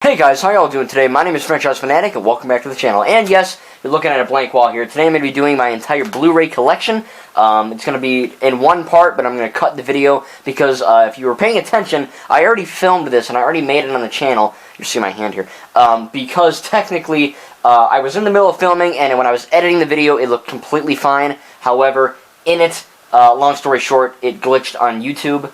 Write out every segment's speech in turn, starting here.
Hey guys, how y'all doing today? My name is Franchise Fanatic and welcome back to the channel. And yes, you're looking at a blank wall here. Today I'm going to be doing my entire Blu-ray collection. It's going to be in one part, but I'm going to cut the video because if you were paying attention, I already filmed this and I already made it on the channel. You see my hand here. Because technically, I was in the middle of filming and when I was editing the video, it looked completely fine. However, in it, long story short, it glitched on YouTube.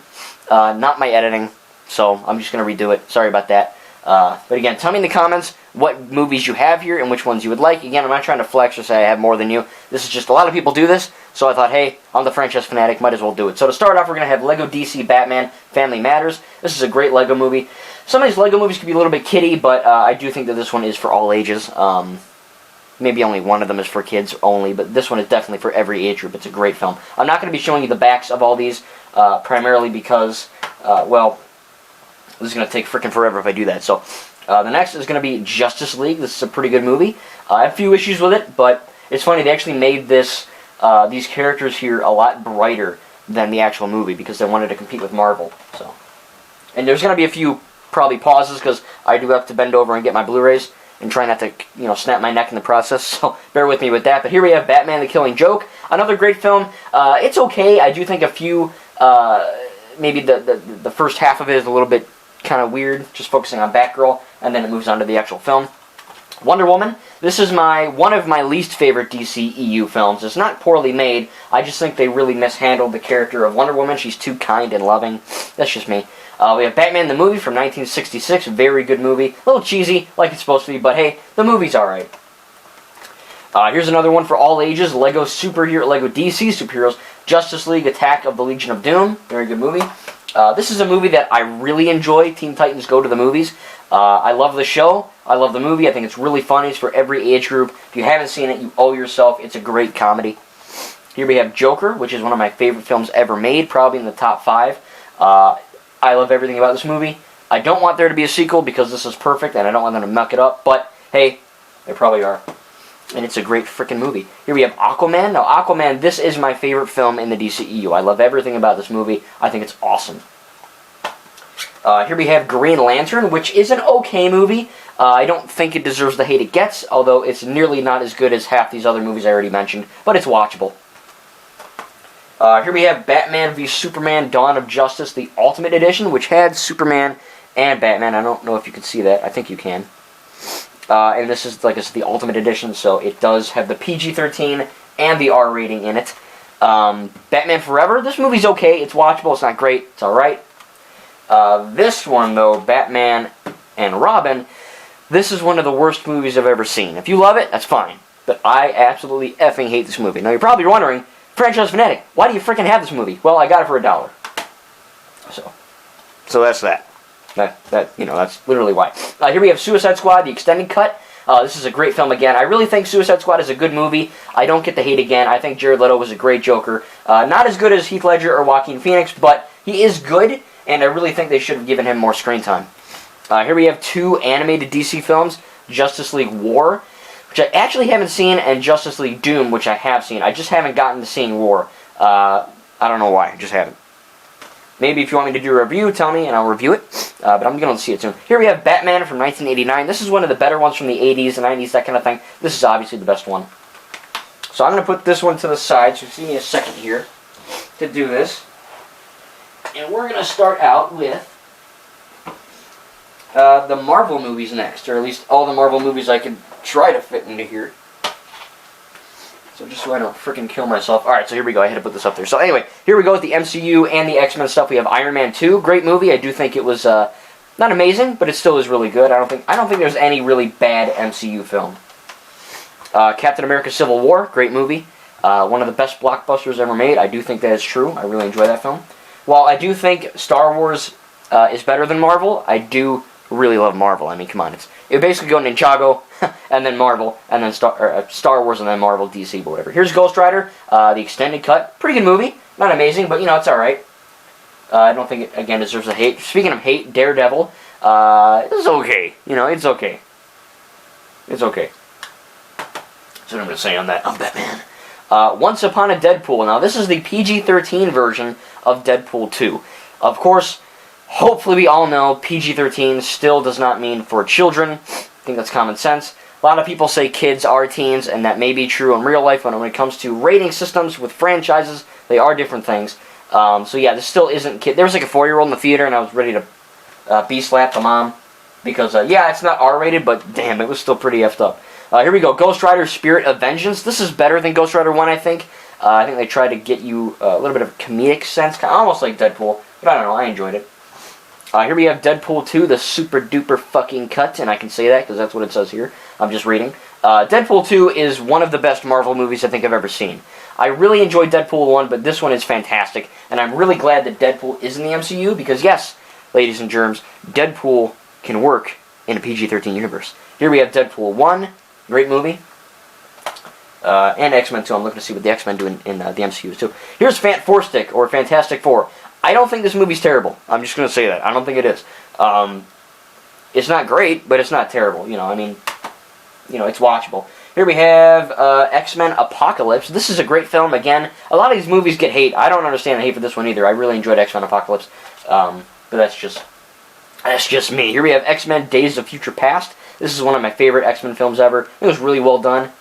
Not my editing, so I'm just going to redo it. Sorry about that. But again, tell me in the comments what movies you have here and which ones you would like. Again, I'm not trying to flex or say I have more than you. This is just a lot of people do this, so I thought, hey, I'm the Franchise Fanatic, might as well do it. So to start off, we're going to have Lego DC Batman Family Matters. This is a great Lego movie. Some of these Lego movies can be a little bit kiddie, but I do think that this one is for all ages. Maybe only one of them is for kids only, but this one is definitely for every age group. It's a great film. I'm not going to be showing you the backs of all these, primarily because, well, this is going to take freaking forever if I do that. So, the next is going to be Justice League. This is a pretty good movie. I have a few issues with it, but it's funny, they actually made this, these characters here a lot brighter than the actual movie because they wanted to compete with Marvel. So, and there's going to be a few, probably, pauses because I do have to bend over and get my Blu-rays and try not to, you know, snap my neck in the process, so bear with me with that. But here we have Batman the Killing Joke, another great film. It's okay. I do think a few, maybe the first half of it is a little bit kind of weird, just focusing on Batgirl, and then it moves on to the actual film. Wonder Woman. This is one of my least favorite DCEU films. It's not poorly made. I just think they really mishandled the character of Wonder Woman. She's too kind and loving. That's just me. We have Batman the Movie from 1966. Very good movie. A little cheesy, like it's supposed to be, but hey, the movie's alright. Here's another one for all ages. Lego DC Superheroes. Justice League Attack of the Legion of Doom. Very good movie. This is a movie that I really enjoy. Teen Titans Go to the Movies. I love the show. I love the movie. I think it's really funny. It's for every age group. If you haven't seen it, you owe yourself. It's a great comedy. Here we have Joker, which is one of my favorite films ever made, probably in the top 5. I love everything about this movie. I don't want there to be a sequel because this is perfect, and I don't want them to muck it up. But, hey, they probably are. And it's a great freaking movie. Here we have Aquaman. Now, Aquaman, this is my favorite film in the DCEU. I love everything about this movie. I think it's awesome. Here we have Green Lantern, which is an okay movie. I don't think it deserves the hate it gets, although it's nearly not as good as half these other movies I already mentioned, but it's watchable. Here we have Batman v Superman Dawn of Justice, the Ultimate Edition, which had Superman and Batman. I don't know if you can see that. I think you can. And this is, like I said, the Ultimate Edition, so it does have the PG-13 and the R rating in it. Batman Forever, this movie's okay. It's watchable. It's not great. It's alright. This one, though, Batman and Robin, this is one of the worst movies I've ever seen. If you love it, that's fine. But I absolutely effing hate this movie. Now, you're probably wondering, Franchise Fanatic, why do you freaking have this movie? Well, I got it for $1. So that's that. That's literally why. Here we have Suicide Squad, the extended cut. This is a great film again. I really think Suicide Squad is a good movie. I don't get the hate again. I think Jared Leto was a great Joker. Not as good as Heath Ledger or Joaquin Phoenix, but he is good, and I really think they should have given him more screen time. Here we have 2 animated DC films, Justice League War, which I actually haven't seen, and Justice League Doom, which I have seen. I just haven't gotten to seeing War. I don't know why. I just haven't. Maybe if you want me to do a review, tell me, and I'll review it. But I'm going to see it soon. Here we have Batman from 1989. This is one of the better ones from the 80s and 90s, that kind of thing. This is obviously the best one. So I'm going to put this one to the side, so give me a second here to do this. And we're going to start out with the Marvel movies next, or at least all the Marvel movies I can try to fit into here. So just so I don't freaking kill myself. Alright, so here we go. I had to put this up there. So anyway, here we go with the MCU and the X-Men stuff. We have Iron Man 2. Great movie. I do think it was not amazing, but it still is really good. I don't think there's any really bad MCU film. Captain America Civil War. Great movie. One of the best blockbusters ever made. I do think that is true. I really enjoy that film. While I do think Star Wars is better than Marvel, I do really love Marvel. I mean, come on. It basically go Ninjago, and then Marvel, and then Star Wars, and then Marvel, DC, but whatever. Here's Ghost Rider, the extended cut. Pretty good movie. Not amazing, but, you know, it's alright. I don't think it, again, deserves the hate. Speaking of hate, Daredevil. It's okay. You know, it's okay. It's okay. That's what I'm going to say on that. I'm Batman. Once Upon a Deadpool. Now, this is the PG-13 version of Deadpool 2. Of course, hopefully we all know PG-13 still does not mean for children. I think that's common sense. A lot of people say kids are teens, and that may be true in real life, but when it comes to rating systems with franchises, they are different things. So yeah, this still isn't kid. There was like a 4-year-old in the theater, and I was ready to bee-slap the mom. Because, yeah, it's not R-rated, but damn, it was still pretty effed up. Here we go, Ghost Rider Spirit of Vengeance. This is better than Ghost Rider 1, I think. I think they tried to get you a little bit of a comedic sense, almost like Deadpool. But I don't know, I enjoyed it. Here we have Deadpool 2, the super duper fucking cut, and I can say that because that's what it says here. I'm just reading. Deadpool 2 is one of the best Marvel movies I think I've ever seen. I really enjoyed Deadpool 1, but this one is fantastic, and I'm really glad that Deadpool is in the MCU because, yes, ladies and germs, Deadpool can work in a PG-13 universe. Here we have Deadpool 1, great movie, and X-Men 2. I'm looking to see what the X-Men do in the MCU too. Here's Four-Stick, or Fantastic Four. I don't think this movie's terrible. I'm just going to say that. I don't think it is. It's not great, but it's not terrible. You know, I mean, you know, it's watchable. Here we have X-Men Apocalypse. This is a great film. Again, a lot of these movies get hate. I don't understand the hate for this one either. I really enjoyed X-Men Apocalypse, but that's just me. Here we have X-Men Days of Future Past. This is one of my favorite X-Men films ever. It was really well done.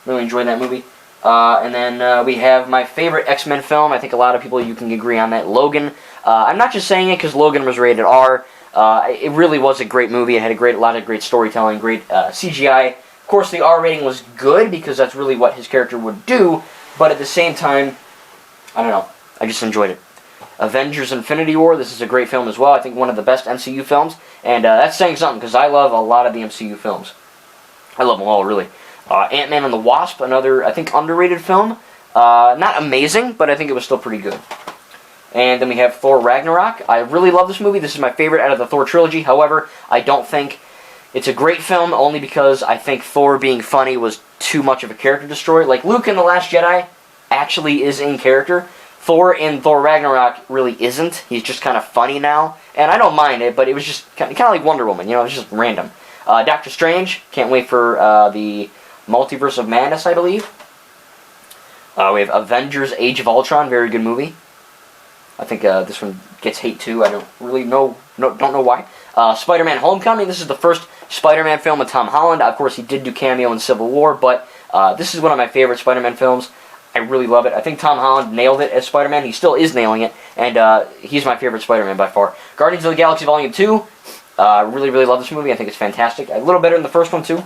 Really enjoyed that movie. And then we have my favorite X-Men film. I think a lot of people, you can agree on that. Logan. I'm not just saying it because Logan was rated R. It really was a great movie. It had a lot of great storytelling, great CGI. Of course, the R rating was good because that's really what his character would do. But at the same time, I don't know. I just enjoyed it. Avengers Infinity War. This is a great film as well. I think one of the best MCU films. And that's saying something because I love a lot of the MCU films. I love them all, really. Ant-Man and the Wasp, another, I think, underrated film. Not amazing, but I think it was still pretty good. And then we have Thor Ragnarok. I really love this movie. This is my favorite out of the Thor trilogy. However, I don't think it's a great film only because I think Thor being funny was too much of a character destroyer. Like Luke in The Last Jedi actually is in character. Thor in Thor Ragnarok really isn't. He's just kind of funny now. And I don't mind it, but it was just kind of like Wonder Woman. You know, it was just random. Doctor Strange. Can't wait for the Multiverse of Madness, I believe. We have Avengers Age of Ultron. Very good movie. I think this one gets hate too. I don't really don't know why. Spider-Man Homecoming. This is the first Spider-Man film with Tom Holland. Of course, he did do cameo in Civil War, but this is one of my favorite Spider-Man films. I really love it. I think Tom Holland nailed it as Spider-Man. He still is nailing it, and he's my favorite Spider-Man by far. Guardians of the Galaxy Volume 2. Really love this movie. I think it's fantastic. A little better than the first one, too.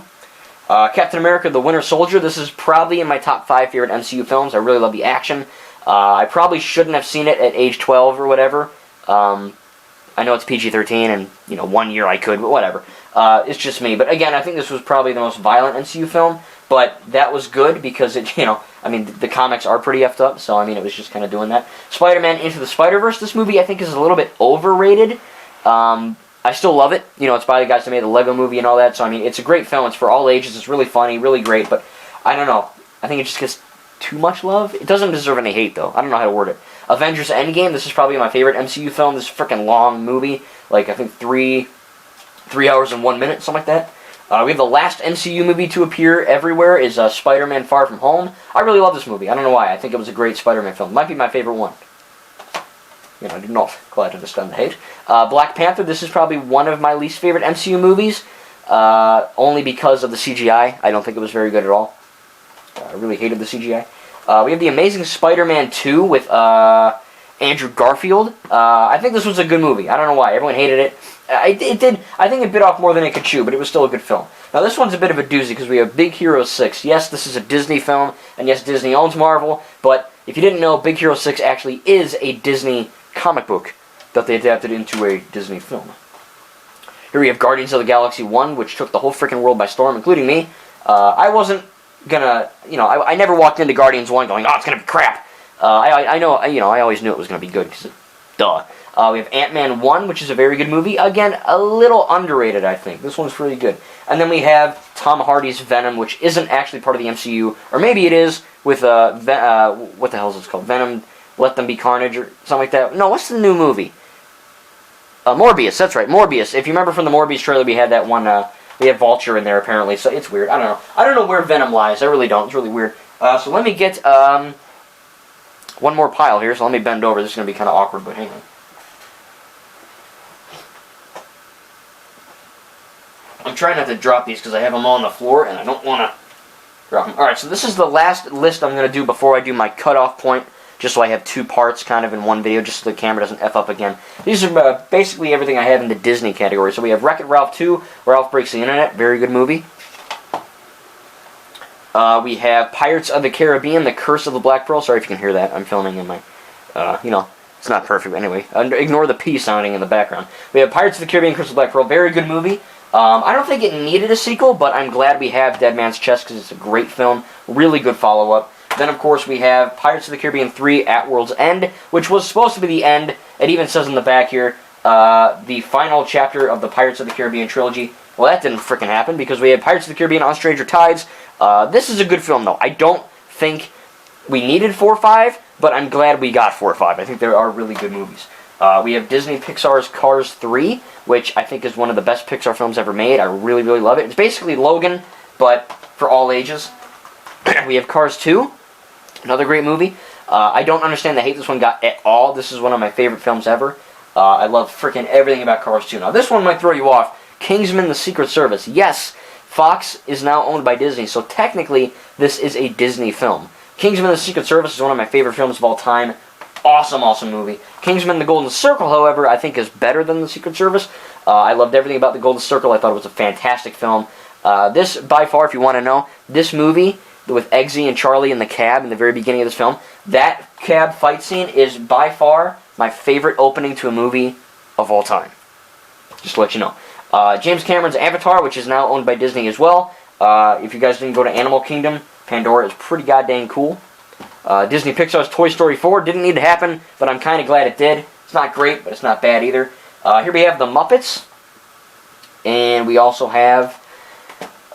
Captain America, The Winter Soldier. This is probably in my top 5 favorite MCU films. I really love the action. I probably shouldn't have seen it at age 12 or whatever. I know it's PG-13, and, you know, 1 year I could, but whatever. It's just me. But, again, I think this was probably the most violent MCU film. But that was good because it, you know, I mean, the comics are pretty effed up, so, I mean, it was just kind of doing that. Spider-Man Into the Spider-Verse. This movie, I think, is a little bit overrated. I still love it. You know, it's by the guys that made the Lego movie and all that, so, I mean, it's a great film. It's for all ages. It's really funny, really great, but I don't know. I think it just gets too much love. It doesn't deserve any hate, though. I don't know how to word it. Avengers Endgame. This is probably my favorite MCU film. This freaking long movie. Like, I think 3 hours and 1 minute, something like that. We have the last MCU movie to appear everywhere is Spider-Man Far From Home. I really love this movie. I don't know why. I think it was a great Spider-Man film. It might be my favorite one. You know, I do not quite understand the hate. Black Panther. This is probably one of my least favorite MCU movies. Only because of the CGI. I don't think it was very good at all. I really hated the CGI. We have The Amazing Spider-Man 2 with Andrew Garfield. I think this was a good movie. I don't know why. Everyone hated it. I think it bit off more than it could chew, but it was still a good film. Now, this one's a bit of a doozy because we have Big Hero 6. Yes, this is a Disney film, and yes, Disney owns Marvel, but if you didn't know, Big Hero 6 actually is a Disney comic book that they adapted into a Disney film. Here we have Guardians of the Galaxy 1, which took the whole freaking world by storm, including me. I wasn't gonna, you know, I never walked into Guardians 1 going, oh, it's gonna be crap. I know, you know, I always knew it was gonna be good, because duh. We have Ant-Man 1, which is a very good movie. Again, a little underrated, I think. This one's pretty good. And then we have Tom Hardy's Venom, which isn't actually part of the MCU. Or maybe it is with, what the hell is it called? Venom, Let Them Be Carnage, or something like that. No, what's the new movie? Morbius, that's right, Morbius. If you remember from the Morbius trailer, we had that one, we have Vulture in there, apparently. So it's weird. I don't know. I don't know where Venom lies. I really don't. It's really weird. So let me get, one more pile here. So let me bend over. This is going to be kind of awkward, but hang on. I'm trying not to drop these because I have them all on the floor and I don't want to drop them. Alright, so this is the last list I'm going to do before I do my cutoff point, just so I have 2 parts kind of in one video, just so the camera doesn't F up again. These are basically everything I have in the Disney category. So we have Wreck-It Ralph 2, Ralph Breaks the Internet, very good movie. We have Pirates of the Caribbean, The Curse of the Black Pearl. Sorry if you can hear that, I'm filming in my, you know, it's not perfect, but anyway. Ignore the P sounding in the background. We have Pirates of the Caribbean, Curse of the Black Pearl, very good movie. I don't think it needed a sequel, but I'm glad we have Dead Man's Chest because it's a great film. Really good follow-up. Then, of course, we have Pirates of the Caribbean 3 At World's End, which was supposed to be the end. It even says in the back here, the final chapter of the Pirates of the Caribbean trilogy. Well, that didn't frickin' happen because we had Pirates of the Caribbean on Stranger Tides. This is a good film, though. I don't think we needed 4 or 5, but I'm glad we got 4 or 5. I think there are really good movies. We have Disney Pixar's Cars 3, which I think is one of the best Pixar films ever made. I really, really love it. It's basically Logan, but for all ages. We have Cars 2, another great movie. I don't understand the hate this one got at all. This is one of my favorite films ever. I love freaking everything about Cars 2. Now, this one might throw you off. Kingsman: The Secret Service. Yes, Fox is now owned by Disney, so technically this is a Disney film. Kingsman: The Secret Service is one of my favorite films of all time. Awesome, awesome movie. Kingsman: The Golden Circle, however, I think is better than The Secret Service. I loved everything about The Golden Circle. I thought it was a fantastic film. This, by far, if you want to know, this movie with Eggsy and Charlie in the cab in the very beginning of this film, that cab fight scene is by far my favorite opening to a movie of all time. Just to let you know. James Cameron's Avatar, which is now owned by Disney as well. If you guys didn't go to Animal Kingdom, Pandora is pretty goddamn cool. Disney Pixar's Toy Story 4 didn't need to happen, but I'm kind of glad it did. It's not great, but it's not bad either. Here we have The Muppets. And we also have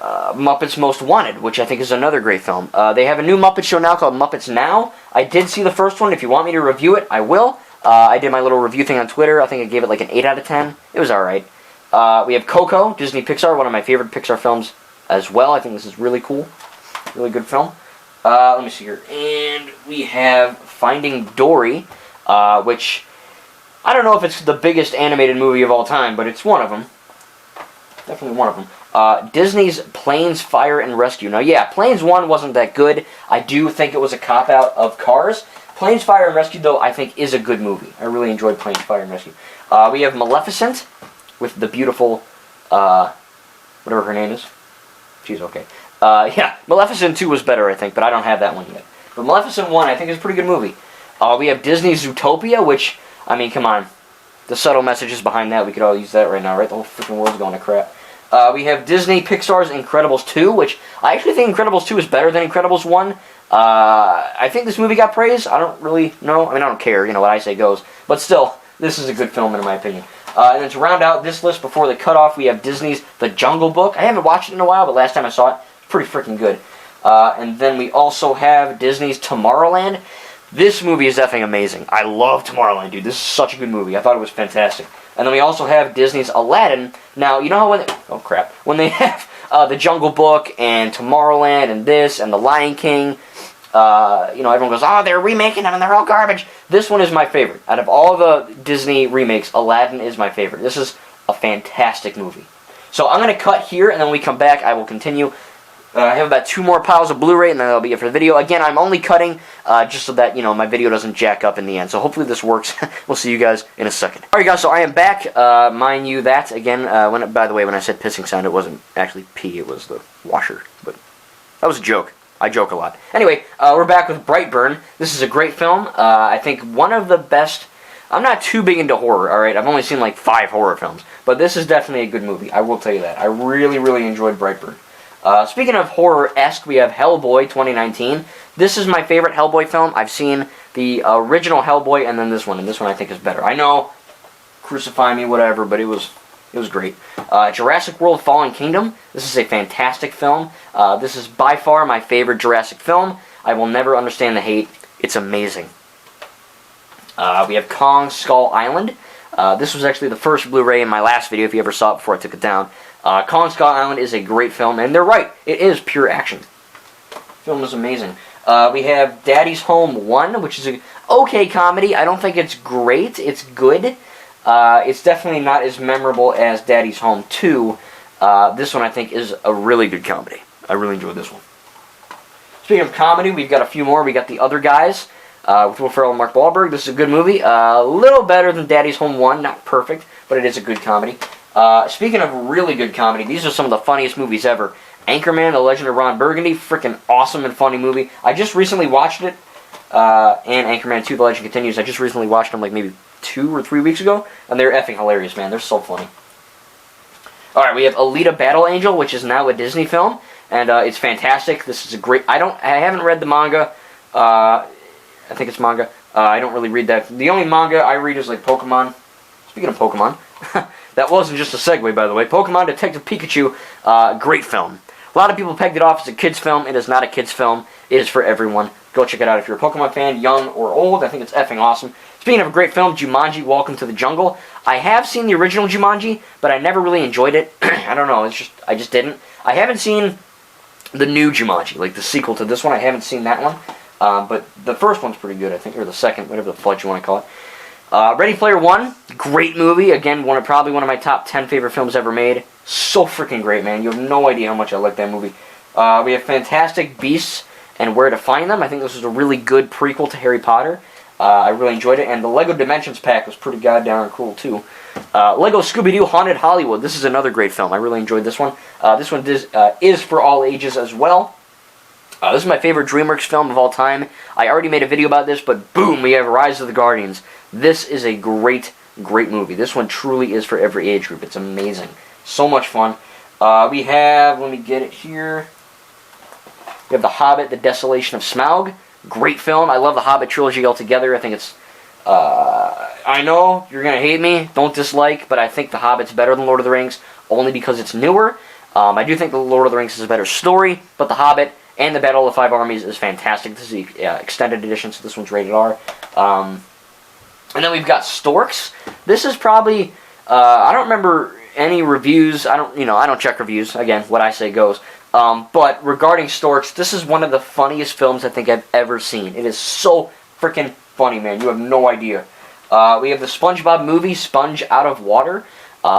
Muppets Most Wanted, which I think is another great film. They have a new Muppet show now called Muppets Now. I did see the first one. If you want me to review it, I will. I did my little review thing on Twitter. I think I gave it like an 8 out of 10. It was alright. We have Coco, Disney Pixar, one of my favorite Pixar films as well. I think this is really cool. Really good film. Let me see here. And we have Finding Dory, which I don't know if it's the biggest animated movie of all time, but it's one of them. Definitely one of them. Disney's Planes, Fire, and Rescue. Now, yeah, Planes 1 wasn't that good. I do think it was a cop-out of Cars. Planes, Fire, and Rescue, though, I think is a good movie. I really enjoyed Planes, Fire, and Rescue. We have Maleficent with the beautiful, whatever her name is. She's okay. Yeah, Maleficent 2 was better, I think, but I don't have that one yet. But Maleficent 1, I think, is a pretty good movie. We have Disney's Zootopia, which, I mean, come on. The subtle messages behind that, we could all use that right now, right? The whole freaking world's going to crap. We have Disney Pixar's Incredibles 2, which I actually think Incredibles 2 is better than Incredibles 1. I think this movie got praise. I don't really know. I mean, I don't care. You know, what I say goes. But still, this is a good film, in my opinion. And then to round out this list before the cutoff, we have Disney's The Jungle Book. I haven't watched it in a while, but last time I saw it, pretty freaking good. And then we also have Disney's Tomorrowland. This movie is effing amazing. I love Tomorrowland, dude. This is such a good movie. I thought it was fantastic. And then we also have Disney's Aladdin. Now, you know how when they, oh crap, when they have The Jungle Book and Tomorrowland and this and The Lion King, you know, everyone goes, oh, they're remaking them and they're all garbage. This one is my favorite. Out of all the Disney remakes, Aladdin is my favorite. This is a fantastic movie. So I'm going to cut here, and then when we come back, I will continue. I have about 2 more piles of Blu-ray, and then that'll be it for the video. Again, I'm only cutting just so that, you know, my video doesn't jack up in the end. So hopefully this works. We'll see you guys in a second. Alright guys, so I am back. Mind you that, again, by the way, when I said pissing sound, it wasn't actually pee, it was the washer. But that was a joke. I joke a lot. Anyway, we're back with Brightburn. This is a great film. I think one of the best. I'm not too big into horror, alright? I've only seen like 5 horror films. But this is definitely a good movie. I will tell you that. I really, really enjoyed Brightburn. Speaking of horror-esque, we have Hellboy 2019. This is my favorite Hellboy film. I've seen the original Hellboy and then this one, and this one I think is better. I know, crucify me, whatever, but it was great. Jurassic World Fallen Kingdom. This is a fantastic film. This is by far my favorite Jurassic film. I will never understand the hate. It's amazing. We have Kong Skull Island. This was actually the first Blu-ray in my last video, if you ever saw it before I took it down. Kong Skull Island is a great film, and they're right. It is pure action. The film is amazing. We have Daddy's Home 1, which is an okay comedy. I don't think it's great. It's good. It's definitely not as memorable as Daddy's Home 2. This one I think is a really good comedy. I really enjoyed this one. Speaking of comedy, we've got a few more. We got The Other Guys with Will Ferrell and Mark Wahlberg. This is a good movie. A little better than Daddy's Home 1. Not perfect, but it is a good comedy. Speaking of really good comedy, these are some of the funniest movies ever. Anchorman, The Legend of Ron Burgundy. Freaking awesome and funny movie. I just recently watched it. And Anchorman 2, The Legend Continues. I just recently watched them like maybe 2 or 3 weeks ago. And they're effing hilarious, man. They're so funny. Alright, we have Alita Battle Angel, which is now a Disney film. And it's fantastic. This is a great... I haven't read the manga. I think it's manga. I don't really read that. The only manga I read is like Pokemon. Speaking of Pokemon, that wasn't just a segue, by the way. Pokemon Detective Pikachu, great film. A lot of people pegged it off as a kid's film. It is not a kid's film. It is for everyone. Go check it out if you're a Pokemon fan, young or old. I think it's effing awesome. Speaking of a great film, Jumanji, Welcome to the Jungle. I have seen the original Jumanji, but I never really enjoyed it. I don't know. I just didn't. I haven't seen the new Jumanji, like the sequel to this one. I haven't seen that one. But the first one's pretty good, I think, or the second, whatever the fudge you want to call it. Ready Player One, great movie. Again, probably one of my top 10 favorite films ever made. So freaking great, man. You have no idea how much I like that movie. We have Fantastic Beasts and Where to Find Them. I think this was a really good prequel to Harry Potter. I really enjoyed it. And the Lego Dimensions pack was pretty goddamn cool, too. Lego Scooby-Doo Haunted Hollywood. This is another great film. I really enjoyed this one. This one is for all ages as well. This is my favorite DreamWorks film of all time. I already made a video about this, but boom, we have Rise of the Guardians. This is a great, great movie. This one truly is for every age group. It's amazing. So much fun. We have, let me get it here. We have The Hobbit, The Desolation of Smaug. Great film. I love the Hobbit trilogy altogether. I think it's, I know you're going to hate me. Don't dislike, but I think The Hobbit's better than Lord of the Rings, only because it's newer. I do think The Lord of the Rings is a better story, but The Hobbit and The Battle of the Five Armies is fantastic. This is the extended edition, so this one's rated R. And then we've got Storks. This is probably, I don't remember any reviews. I don't check reviews. Again, what I say goes. But regarding Storks, this is one of the funniest films I think I've ever seen. It is so freaking funny, man. You have no idea. We have the SpongeBob movie, Sponge Out of Water.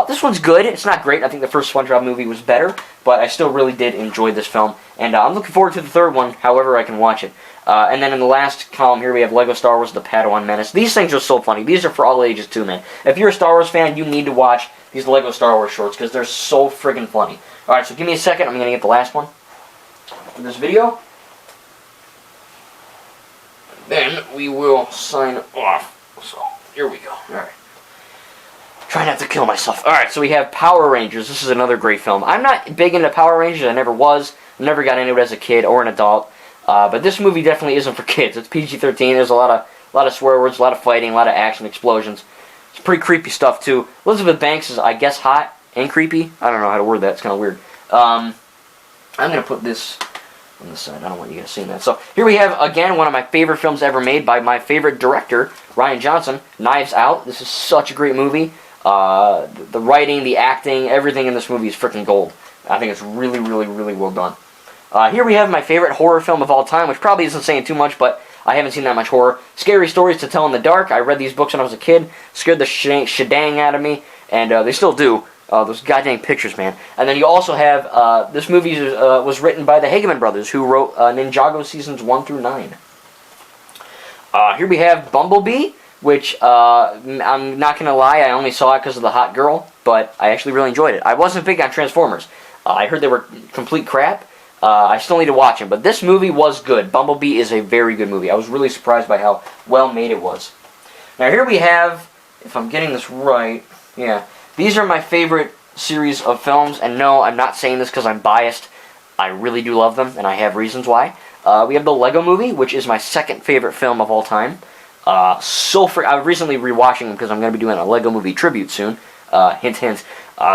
This one's good. It's not great. I think the first SpongeBob movie was better, but I still really did enjoy this film. And I'm looking forward to the third one, however I can watch it. And then in the last column here, we have Lego Star Wars The Padawan Menace. These things are so funny. These are for all ages, too, man. If you're a Star Wars fan, you need to watch these Lego Star Wars shorts, because they're so friggin' funny. Alright, so give me a second. I'm going to get the last one for this video. Then we will sign off. So, here we go. Alright. Try not to kill myself. Alright, so we have Power Rangers. This is another great film. I'm not big into Power Rangers. I never was. I never got into it as a kid or an adult. But this movie definitely isn't for kids. It's PG-13. There's a lot of swear words, a lot of fighting, a lot of action, explosions. It's pretty creepy stuff, too. Elizabeth Banks is, I guess, hot and creepy. I don't know how to word that. It's kind of weird. I'm going to put this on the side. I don't want you guys seeing that. So, here we have, again, one of my favorite films ever made by my favorite director, Rian Johnson, Knives Out. This is such a great movie. The writing, the acting, everything in this movie is freaking gold. I think it's really, really, really well done. Here we have my favorite horror film of all time, which probably isn't saying too much, but I haven't seen that much horror. Scary Stories to Tell in the Dark. I read these books when I was a kid. Scared the shedang out of me, and they still do. Those goddamn pictures, man. And then you also have, this movie was written by the Hageman brothers, who wrote Ninjago Seasons 1 through 9. Here we have Bumblebee, which, I'm not going to lie, I only saw it because of the hot girl, but I actually really enjoyed it. I wasn't big on Transformers. I heard they were complete crap. I still need to watch them, but this movie was good. Bumblebee is a very good movie. I was really surprised by how well made it was. Now here we have, if I'm getting this right, yeah, these are my favorite series of films, and no, I'm not saying this because I'm biased. I really do love them, and I have reasons why. We have the Lego Movie, which is my second favorite film of all time. I'm recently rewatching them because I'm going to be doing a Lego Movie tribute soon. Hint, hint.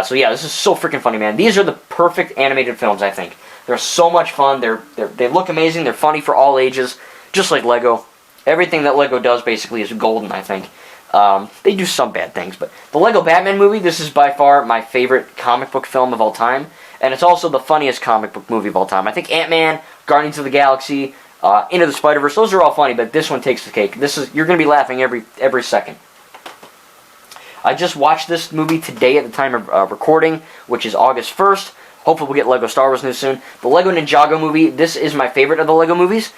So yeah, this is so freaking funny, man. These are the perfect animated films, I think. They're so much fun. They look amazing. They're funny for all ages, just like Lego. Everything that Lego does basically is golden, I think. They do some bad things, but the Lego Batman movie, this is by far my favorite comic book film of all time, and it's also the funniest comic book movie of all time. I think Ant-Man, Guardians of the Galaxy, Into the Spider-Verse, those are all funny, but this one takes the cake. You're going to be laughing every second. I just watched this movie today at the time of recording, which is August 1st. Hopefully we'll get Lego Star Wars news soon. The Lego Ninjago movie, this is my favorite of the Lego movies.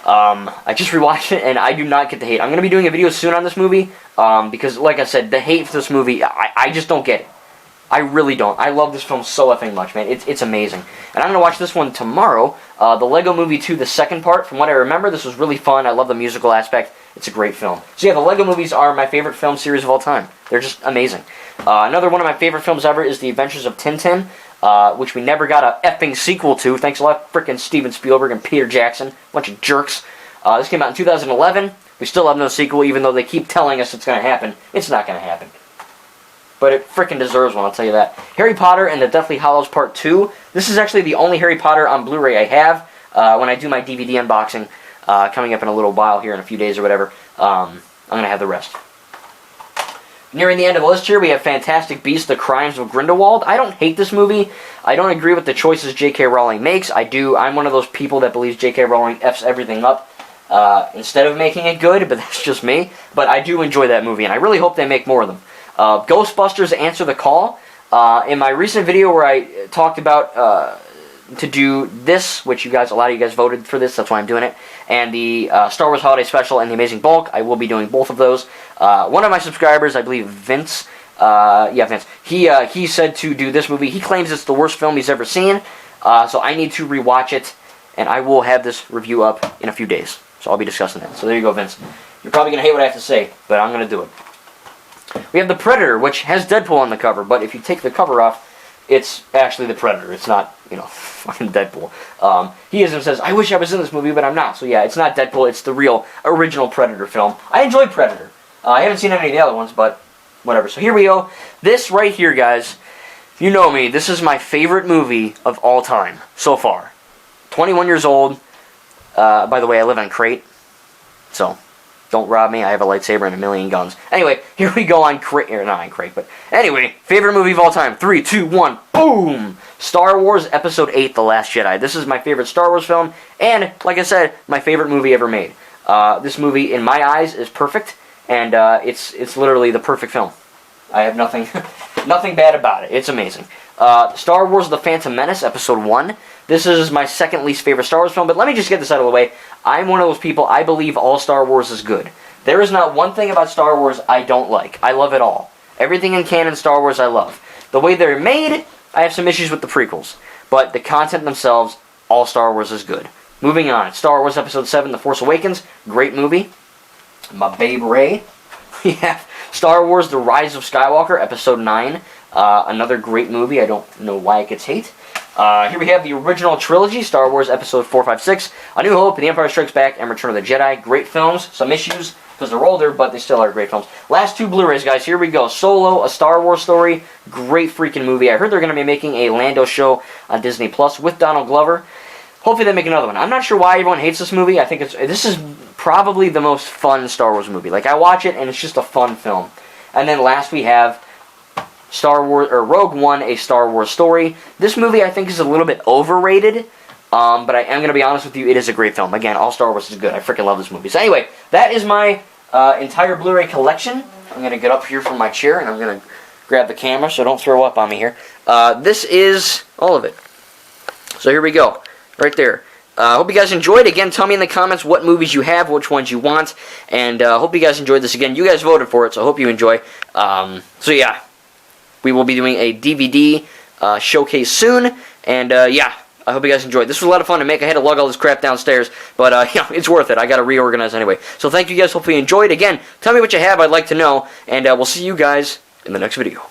I just rewatched it, and I do not get the hate. I'm going to be doing a video soon on this movie, because, like I said, the hate for this movie, I just don't get it. I really don't. I love this film so effing much, man. It's amazing. And I'm going to watch this one tomorrow. The Lego Movie 2, the second part. From what I remember, this was really fun. I love the musical aspect. It's a great film. So yeah, the Lego movies are my favorite film series of all time. They're just amazing. Another one of my favorite films ever is The Adventures of Tintin, which we never got a effing sequel to. Thanks a lot, frickin' Steven Spielberg and Peter Jackson. Bunch of jerks. This came out in 2011. We still have no sequel, even though they keep telling us it's going to happen. It's not going to happen. But it frickin' deserves one, I'll tell you that. Harry Potter and the Deathly Hallows Part 2. This is actually the only Harry Potter on Blu-ray I have. When I do my DVD unboxing, coming up in a little while here in a few days or whatever, I'm going to have the rest. Nearing the end of the list here, we have Fantastic Beasts, The Crimes of Grindelwald. I don't hate this movie. I don't agree with the choices J.K. Rowling makes. I'm one of those people that believes J.K. Rowling F's everything up instead of making it good, but that's just me. But I do enjoy that movie, and I really hope they make more of them. Ghostbusters Answer the Call. In my recent video where I talked about to do this, which a lot of you guys voted for this, that's why I'm doing it, and the Star Wars Holiday Special and the Amazing Bulk, I will be doing both of those. One of my subscribers, I believe Vince, Vince, he said to do this movie. He claims it's the worst film he's ever seen, so I need to rewatch it, and I will have this review up in a few days. So I'll be discussing that. So there you go, Vince. You're probably going to hate what I have to say, but I'm going to do it. We have The Predator, which has Deadpool on the cover, but if you take the cover off, it's actually The Predator. It's not, fucking Deadpool. He says, I wish I was in this movie, but I'm not. So yeah, it's not Deadpool. It's the real, original Predator film. I enjoyed Predator. I haven't seen any of the other ones, but whatever. So here we go. This right here, guys, you know me. This is my favorite movie of all time so far. 21 years old. By the way, I live on Crate, so don't rob me. I have a lightsaber and a million guns. Anyway, here we go on Crate. Not on Crate, but anyway, favorite movie of all time. 3, 2, 1, boom! Star Wars Episode 8, The Last Jedi. This is my favorite Star Wars film, and, like I said, my favorite movie ever made. This movie, in my eyes, is perfect, and it's literally the perfect film. I have nothing bad about it. It's amazing. Star Wars The Phantom Menace, Episode 1. This is my second least favorite Star Wars film, but let me just get this out of the way. I'm one of those people, I believe all Star Wars is good. There is not one thing about Star Wars I don't like. I love it all. Everything in canon Star Wars I love. The way they're made, I have some issues with the prequels. But the content themselves, all Star Wars is good. Moving on, Star Wars Episode 7, The Force Awakens. Great movie. My babe Rey. We have Star Wars The Rise of Skywalker, Episode 9. Another great movie. I don't know why it gets hate. Here we have the original trilogy, Star Wars Episode 4, 5, 6, A New Hope, The Empire Strikes Back, and Return of the Jedi. Great films. Some issues, because they're older, but they still are great films. Last two Blu-rays, guys. Here we go. Solo, A Star Wars Story. Great freaking movie. I heard they're going to be making a Lando show on Disney Plus with Donald Glover. Hopefully they make another one. I'm not sure why everyone hates this movie. I think this is probably the most fun Star Wars movie. Like, I watch it, and it's just a fun film. And then last we have Rogue One, A Star Wars Story. This movie I think is a little bit overrated, but I am going to be honest with you, it is a great film. Again, all Star Wars is good. I freaking love this movie. So anyway, that is my entire Blu-ray collection. I'm going to get up here from my chair, and I'm going to grab the camera, so don't throw up on me here. This is all of it. So here we go, right there. I hope you guys enjoyed. Again, tell me in the comments what movies you have, which ones you want, and hope you guys enjoyed this. Again, you guys voted for it, so I hope you enjoy. So yeah. We will be doing a DVD showcase soon, and yeah, I hope you guys enjoyed. This was a lot of fun to make. I had to lug all this crap downstairs, but yeah, it's worth it. I got to reorganize anyway. So thank you guys. Hopefully you enjoyed. Again, tell me what you have. I'd like to know, and we'll see you guys in the next video.